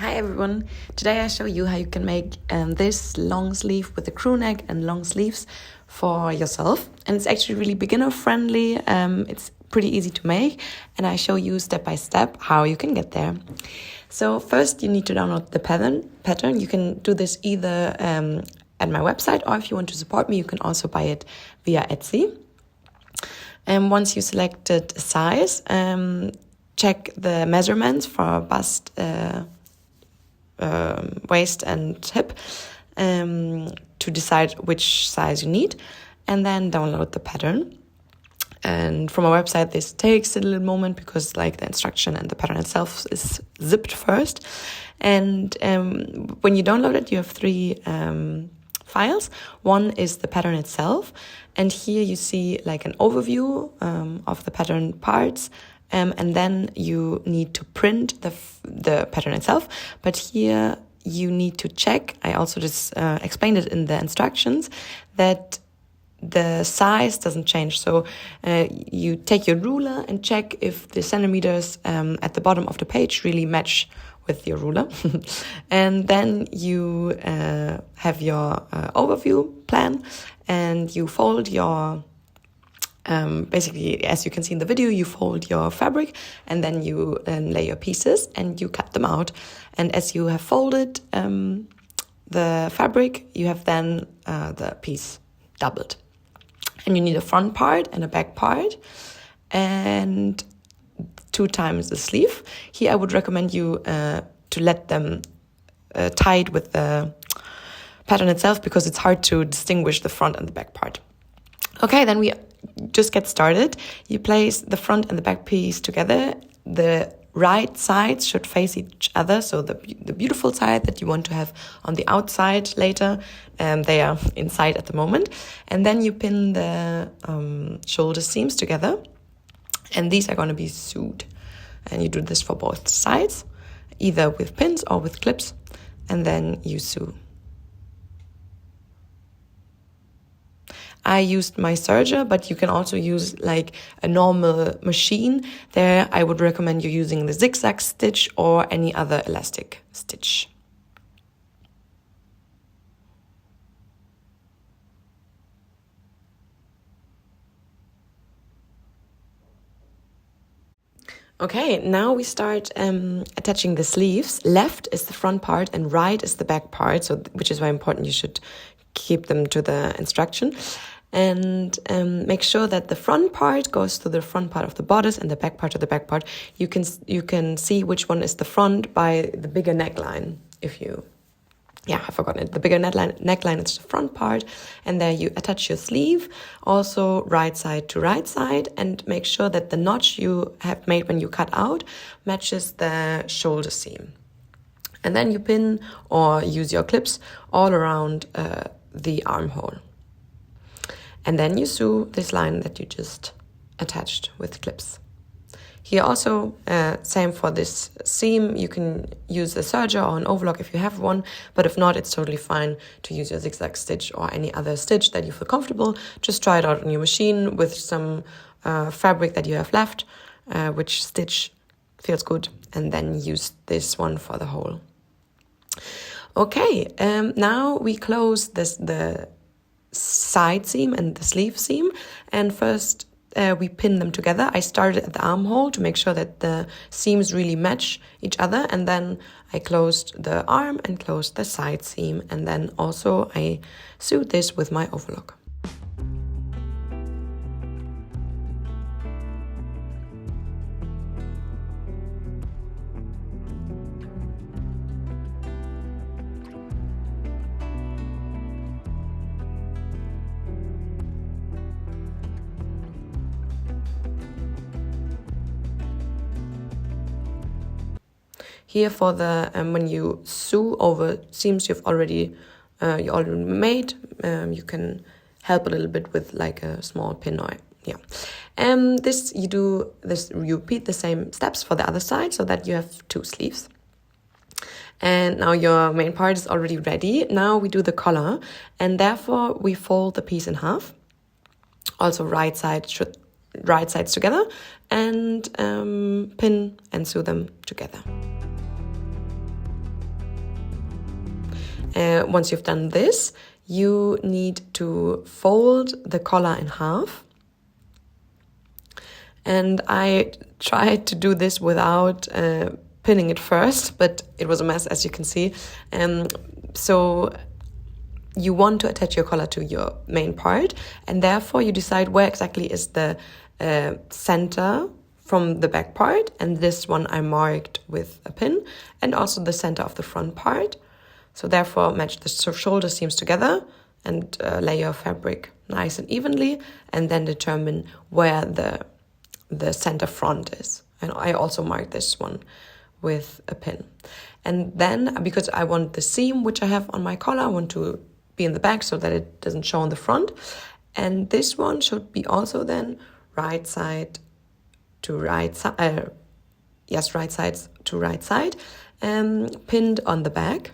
Hi everyone, today I show you how you can make this long sleeve with a crew neck and long sleeves for yourself. And it's actually really beginner friendly, it's pretty easy to make, and I show you step by step how you can get there. So first you need to download the pattern. You can do this either at my website, or if you want to support me you can also buy it via Etsy. And once you selected a size, check the measurements for bust, waist and hip to decide which size you need, and then download the pattern. And from our website this takes a little moment because the instruction and the pattern itself is zipped first. And when you download it you have three files. One is the pattern itself, and here you see an overview of the pattern parts. And then you need to print the pattern itself. But here you need to check, I also just explained it in the instructions, that the size doesn't change. So you take your ruler and check if the centimeters at the bottom of the page really match with your ruler. And then you have your overview plan, and you fold your basically, as you can see in the video, you fold your fabric and then you lay your pieces and you cut them out. And as you have folded the fabric, you have then the piece doubled. And you need a front part and a back part and 2 times the sleeve. Here I would recommend you to let them tied with the pattern itself, because it's hard to distinguish the front and the back part. Okay, then we just get started. You place the front and the back piece together. The right sides should face each other, so the beautiful side that you want to have on the outside later, they are inside at the moment. And then you pin the shoulder seams together, and these are going to be sewed. And you do this for both sides, either with pins or with clips, and then you sew. I used my serger, but you can also use a normal machine. There I would recommend you using the zigzag stitch or any other elastic stitch. Okay, now we start attaching the sleeves. Left is the front part and right is the back part, so which is why important you should keep them to the instruction. And make sure that the front part goes to the front part of the bodice and the back part to the back part. You can see which one is the front by the bigger neckline. I've forgotten it. The bigger neckline is the front part, and there you attach your sleeve, also right side to right side, and make sure that the notch you have made when you cut out matches the shoulder seam. And then you pin or use your clips all around the armhole. And then you sew this line that you just attached with clips. Here also, same for this seam, you can use a serger or an overlock if you have one, but if not, it's totally fine to use your zigzag stitch or any other stitch that you feel comfortable. Just try it out on your machine with some fabric that you have left, which stitch feels good, and then use this one for the hole. Okay, now we close the side seam and the sleeve seam, and first we pin them together. I started at the armhole to make sure that the seams really match each other, and then I closed the arm and closed the side seam, and then also I sewed this with my overlock. Here for the when you sew over seams you already made, you can help a little bit with a small pin or you repeat the same steps for the other side so that you have 2 sleeves. And now your main part is already ready. Now we do the collar, and therefore we fold the piece in half. Also right sides together, and pin and sew them together. Once you've done this, you need to fold the collar in half. And I tried to do this without pinning it first, but it was a mess, as you can see. So you want to attach your collar to your main part, and therefore you decide where exactly is the center from the back part, and this one I marked with a pin, and also the center of the front part. So therefore match the shoulder seams together and lay your fabric nice and evenly, and then determine where the center front is. And I also marked this one with a pin. And then, because I want the seam which I have on my collar, I want to be in the back so that it doesn't show on the front. And this one should be also then right side to right side, right sides to right side, pinned on the back.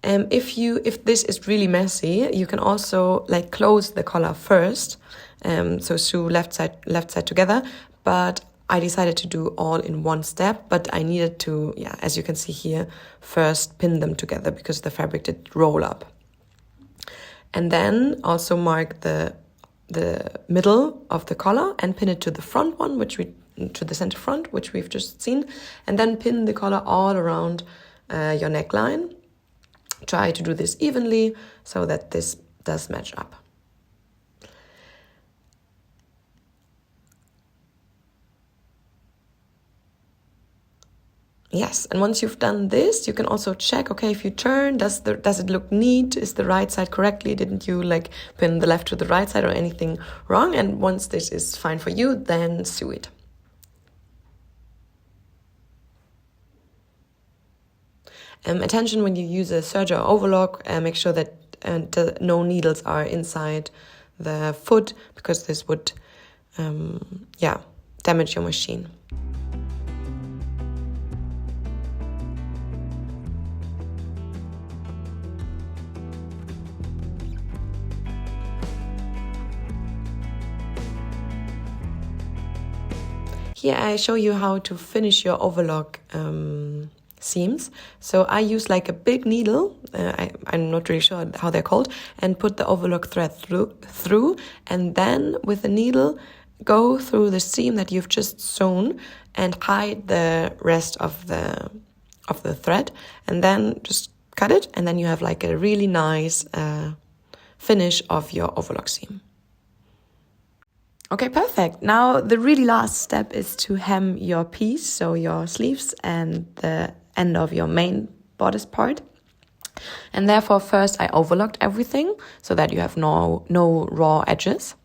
If this is really messy, you can also like close the collar first, so sew left side together. But I decided to do all in one step, but I needed to, as you can see here, first pin them together because the fabric did roll up. And then also mark the middle of the collar and pin it to the front one, to the center front, which we've just seen, and then pin the collar all around your neckline. Try to do this evenly so that this does match up. Yes, and once you've done this, you can also check, okay, if you turn, does it look neat? Is the right side correctly? Didn't you like pin the left to the right side or anything wrong? And once this is fine for you, then sew it. Attention when you use a serger or overlock, make sure that no needles are inside the foot, because this would damage your machine. Here I show you how to finish your overlock seams. So I use like a big needle, I'm not really sure how they're called, and put the overlock thread through, and then with the needle go through the seam that you've just sewn and hide the rest of the thread, and then just cut it, and then you have like a really nice finish of your overlock seam. Okay, perfect. Now the really last step is to hem your piece, so your sleeves and the end of your main bodice part. And therefore first I overlocked everything so that you have no raw edges.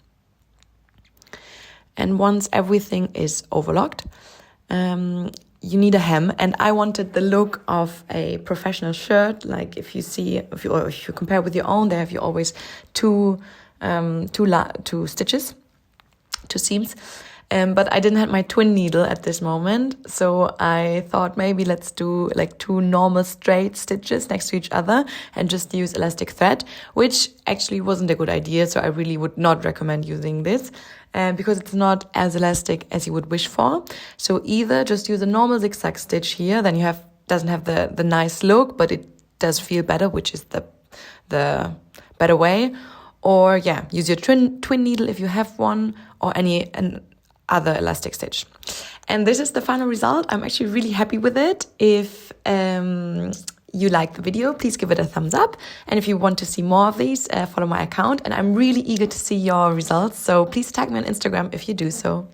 And once everything is overlocked, you need a hem, and I wanted the look of a professional shirt. Like if you compare with your own, they have you always two stitches. Two seams, but I didn't have my twin needle at this moment, so I thought maybe let's do like two normal straight stitches next to each other and just use elastic thread, which actually wasn't a good idea, so I really would not recommend using this because it's not as elastic as you would wish for. So either just use a normal zigzag stitch here, then you doesn't have the nice look, but it does feel better, which is the better way. Or use your twin needle if you have one, or any other elastic stitch. And this is the final result. I'm actually really happy with it. If you like the video, please give it a thumbs up. And if you want to see more of these, follow my account. And I'm really eager to see your results. So please tag me on Instagram if you do so.